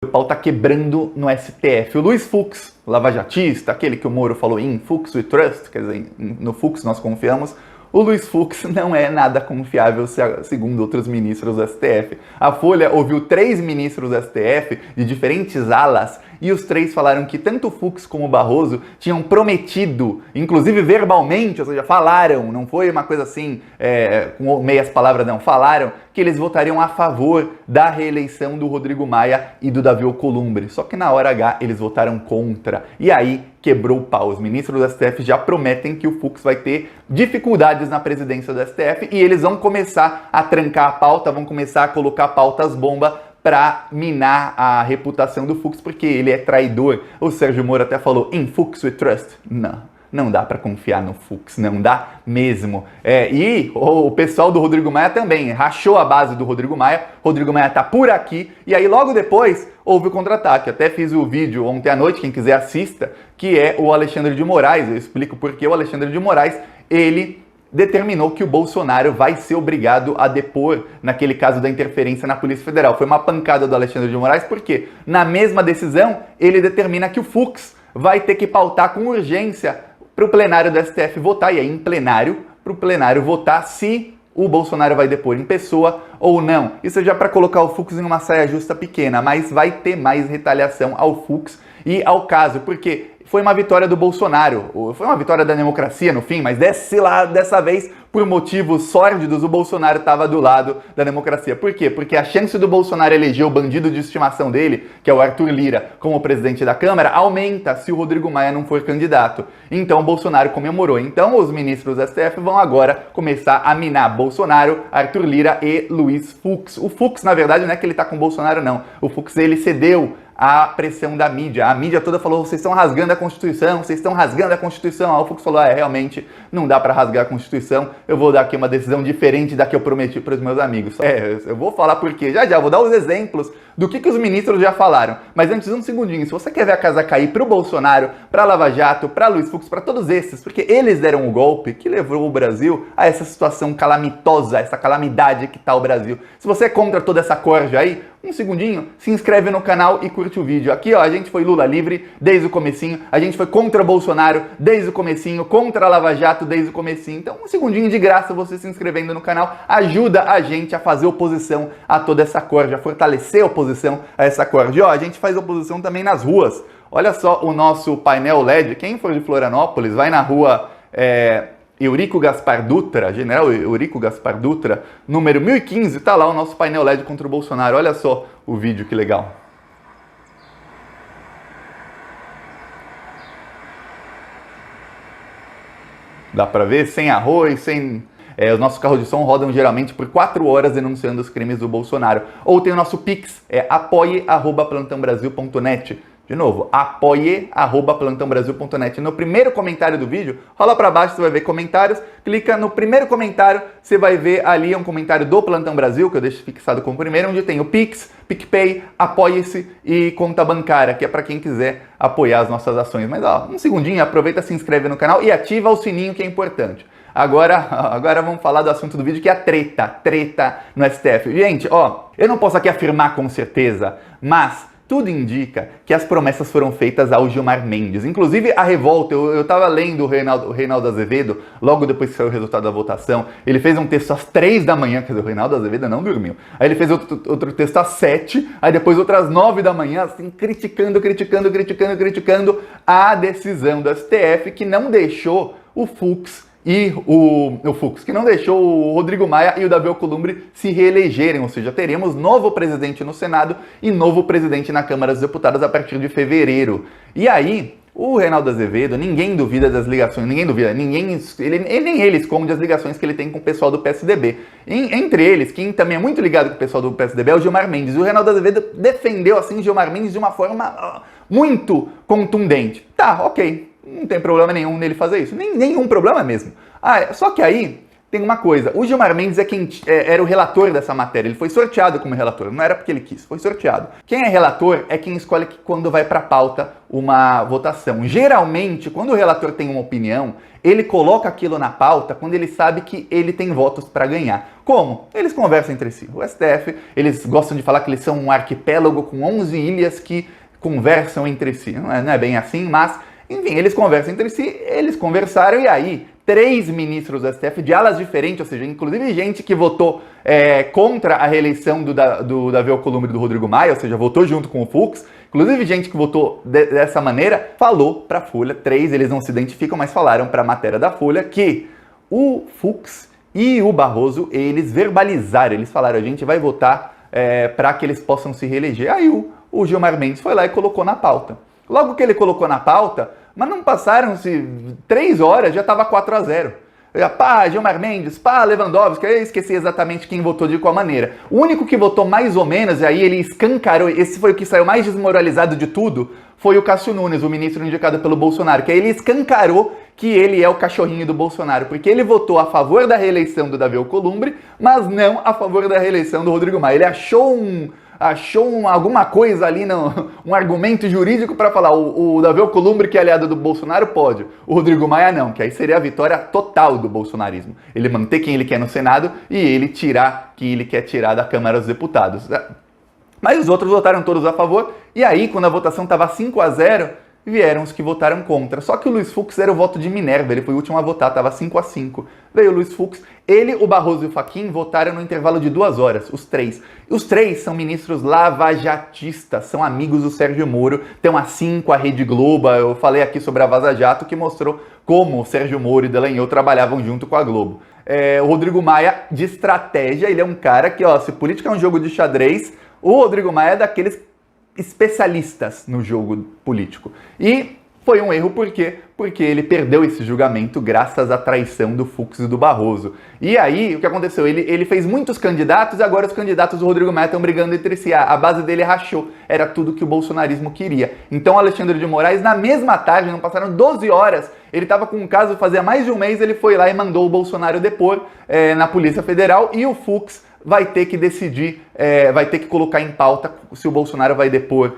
O pau tá quebrando no STF. O Luiz Fux, lavajatista, aquele que o Moro falou in Fux we trust, quer dizer, no Fux nós confiamos, o Luiz Fux não é nada confiável, segundo outros ministros do STF. A Folha ouviu 3 ministros do STF de diferentes alas e os 3 falaram que tanto o Fux como o Barroso tinham prometido, inclusive verbalmente, ou seja, falaram, não foi uma coisa assim, com meias palavras não, falaram que eles votariam a favor da reeleição do Rodrigo Maia e do Davi Alcolumbre. Só que na hora H eles votaram contra. E aí quebrou o pau. Os ministros do STF já prometem que o Fux vai ter dificuldades na presidência do STF e eles vão começar a trancar a pauta, vão começar a colocar pautas bomba para minar a reputação do Fux, porque ele é traidor. O Sérgio Moro até falou, in Fux we trust. Não dá para confiar no Fux, não dá mesmo. E o pessoal do Rodrigo Maia também rachou a base do Rodrigo Maia tá por aqui, e aí logo depois houve o contra-ataque. Até fiz o vídeo ontem à noite, quem quiser assista, que é o Alexandre de Moraes. Eu explico porque o Alexandre de Moraes, ele determinou que o Bolsonaro vai ser obrigado a depor naquele caso da interferência na Polícia Federal. Foi uma pancada do Alexandre de Moraes, porque na mesma decisão ele determina que o Fux vai ter que pautar com urgência para o plenário do STF votar, e aí em plenário, para o plenário votar se o Bolsonaro vai depor em pessoa ou não. Isso é já para colocar o Fux em uma saia justa pequena, mas vai ter mais retaliação ao Fux e ao caso, porque foi uma vitória do Bolsonaro, foi uma vitória da democracia no fim, mas dessa vez, por motivos sórdidos, o Bolsonaro estava do lado da democracia. Por quê? Porque a chance do Bolsonaro eleger o bandido de estimação dele, que é o Arthur Lira, como presidente da Câmara, aumenta se o Rodrigo Maia não for candidato. Então o Bolsonaro comemorou. Então os ministros do STF vão agora começar a minar Bolsonaro, Arthur Lira e Luiz Fux. O Fux, na verdade, não é que ele está com o Bolsonaro, não. O Fux, ele cedeu a pressão da mídia. A mídia toda falou, vocês estão rasgando a Constituição, vocês estão rasgando a Constituição. Aí o Fux falou, realmente não dá para rasgar a Constituição, eu vou dar aqui uma decisão diferente da que eu prometi para os meus amigos. Eu vou falar por quê. Já vou dar os exemplos do que os ministros já falaram. Mas antes, um segundinho, se você quer ver a casa cair para o Bolsonaro, para Lava Jato, para Luiz Fux, para todos esses, porque eles deram o golpe que levou o Brasil a essa situação calamitosa, essa calamidade que está o Brasil. Se você é contra toda essa corja aí, um segundinho, se inscreve no canal e curte o vídeo. Aqui, ó, a gente foi Lula livre desde o comecinho, a gente foi contra Bolsonaro desde o comecinho, contra a Lava Jato desde o comecinho. Então, um segundinho de graça você se inscrevendo no canal ajuda a gente a fazer oposição a toda essa corja, a fortalecer a oposição a essa corja. E, ó, a gente faz oposição também nas ruas. Olha só o nosso painel LED. Quem for de Florianópolis, vai na rua Eurico Gaspar Dutra, General Eurico Gaspar Dutra, número 1015, tá lá o nosso painel LED contra o Bolsonaro. Olha só o vídeo, que legal. Dá pra ver? Sem arroz, sem... os nossos carros de som rodam geralmente por 4 horas denunciando os crimes do Bolsonaro. Ou tem o nosso Pix, apoie@plantãobrasil.net. De novo, apoie@plantãobrasil.net. No primeiro comentário do vídeo, rola para baixo, você vai ver comentários, clica no primeiro comentário, você vai ver ali um comentário do Plantão Brasil, que eu deixo fixado como primeiro, onde tem o Pix, PicPay, Apoie-se e conta bancária, que é para quem quiser apoiar as nossas ações. Mas ó, um segundinho, aproveita, se inscreve no canal e ativa o sininho, que é importante. Agora vamos falar do assunto do vídeo, que é a treta no STF. Gente, ó, eu não posso aqui afirmar com certeza, mas tudo indica que as promessas foram feitas ao Gilmar Mendes. Inclusive a revolta, eu estava lendo o Reinaldo Azevedo, logo depois que saiu o resultado da votação, ele fez um texto às 3 da manhã, quer dizer, o Reinaldo Azevedo não dormiu. Aí ele fez outro texto às 7, aí depois outras 9 da manhã, assim, criticando a decisão do STF, que não deixou o Fux e o Fux, que não deixou o Rodrigo Maia e o Davi Alcolumbre se reelegerem, ou seja, teremos novo presidente no Senado e novo presidente na Câmara dos Deputados a partir de fevereiro. E aí, o Reinaldo Azevedo, ninguém duvida das ligações, nem ele esconde as ligações que ele tem com o pessoal do PSDB. Entre eles, quem também é muito ligado com o pessoal do PSDB é o Gilmar Mendes. O Reinaldo Azevedo defendeu assim Gilmar Mendes de uma forma muito contundente. Tá, ok. Não tem problema nenhum nele fazer isso. Nenhum problema mesmo. Só que aí tem uma coisa, o Gilmar Mendes é quem era o relator dessa matéria, ele foi sorteado como relator, não era porque ele quis, foi sorteado. Quem é relator é quem escolhe quando vai para pauta uma votação. Geralmente, quando o relator tem uma opinião, ele coloca aquilo na pauta quando ele sabe que ele tem votos para ganhar. Como? Eles conversam entre si. O STF, eles gostam de falar que eles são um arquipélago com 11 ilhas que conversam entre si. Não é bem assim, mas, enfim, eles conversam entre si, eles conversaram e aí 3 ministros do STF de alas diferentes, ou seja, inclusive gente que votou contra a reeleição do Davi Alcolumbre e do Rodrigo Maia, ou seja, votou junto com o Fux, inclusive gente que votou dessa maneira, falou para a Folha, 3, eles não se identificam, mas falaram para a matéria da Folha que o Fux e o Barroso, eles verbalizaram, eles falaram, a gente vai votar para que eles possam se reeleger. Aí o Gilmar Mendes foi lá e colocou na pauta. Logo que ele colocou na pauta, mas não passaram-se 3 horas, já estava 4-0. Pá, Gilmar Mendes, pá, Lewandowski, eu esqueci exatamente quem votou de qual maneira. O único que votou mais ou menos, e aí ele escancarou, esse foi o que saiu mais desmoralizado de tudo, foi o Cássio Nunes, o ministro indicado pelo Bolsonaro, que aí ele escancarou que ele é o cachorrinho do Bolsonaro, porque ele votou a favor da reeleição do Davi Alcolumbre, mas não a favor da reeleição do Rodrigo Maia. Ele achou alguma coisa ali, um argumento jurídico para falar o Davi Alcolumbre, que é aliado do Bolsonaro, pode. O Rodrigo Maia não, que aí seria a vitória total do bolsonarismo. Ele manter quem ele quer no Senado e ele tirar quem ele quer tirar da Câmara dos Deputados. Mas os outros votaram todos a favor, e aí, quando a votação estava 5-0, vieram os que votaram contra. Só que o Luiz Fux era o voto de Minerva, ele foi o último a votar, estava 5-5. Veio o Luiz Fux, ele, o Barroso e o Fachin votaram no intervalo de 2 horas, os 3. Os 3 são ministros lavajatistas, são amigos do Sérgio Moro, tem uma 5 a Rede Globo, eu falei aqui sobre a Vaza Jato, que mostrou como o Sérgio Moro e Dallagnol trabalhavam junto com a Globo. O Rodrigo Maia, de estratégia, ele é um cara que, se política é um jogo de xadrez, o Rodrigo Maia é daqueles especialistas no jogo político. E foi um erro por quê? Porque ele perdeu esse julgamento graças à traição do Fux e do Barroso. E aí, o que aconteceu? Ele fez muitos candidatos e agora os candidatos do Rodrigo Maia estão brigando entre si. A base dele rachou. Era tudo que o bolsonarismo queria. Então, Alexandre de Moraes, na mesma tarde, não passaram 12 horas, ele estava com um caso, fazia mais de um mês, ele foi lá e mandou o Bolsonaro depor na Polícia Federal e o Fux vai ter que decidir, vai ter que colocar em pauta se o Bolsonaro vai depor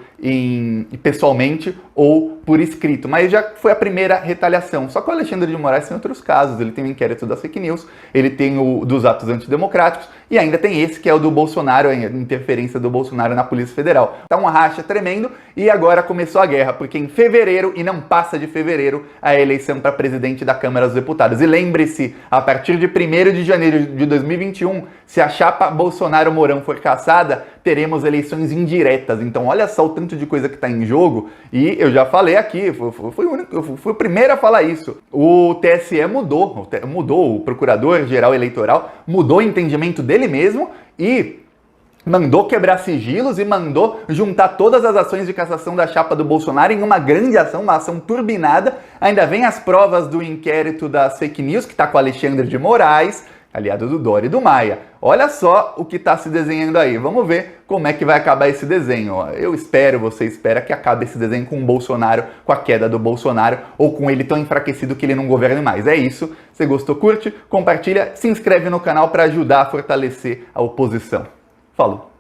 pessoalmente ou por escrito. Mas já foi a primeira retaliação. Só que o Alexandre de Moraes tem outros casos. Ele tem o inquérito das fake news, ele tem o dos atos antidemocráticos e ainda tem esse que é o do Bolsonaro, a interferência do Bolsonaro na Polícia Federal. Tá um racha tremendo e agora começou a guerra, porque em fevereiro, e não passa de fevereiro, a eleição para presidente da Câmara dos Deputados. E lembre-se, a partir de 1º de janeiro de 2021, se a chapa Bolsonaro-Mourão for cassada, teremos eleições indiretas. Então olha só o tanto de coisa que está em jogo. E eu já falei aqui, fui o primeiro a falar isso. O TSE mudou, o Procurador-Geral Eleitoral mudou o entendimento dele mesmo e mandou quebrar sigilos e mandou juntar todas as ações de cassação da chapa do Bolsonaro em uma grande ação, uma ação turbinada. Ainda vem as provas do inquérito das fake news, que está com o Alexandre de Moraes, aliado do Dória e do Maia. Olha só o que está se desenhando aí. Vamos ver como é que vai acabar esse desenho. Eu espero, você espera que acabe esse desenho com o Bolsonaro, com a queda do Bolsonaro, ou com ele tão enfraquecido que ele não governe mais. É isso. Se gostou, curte, compartilha, se inscreve no canal para ajudar a fortalecer a oposição. Falou!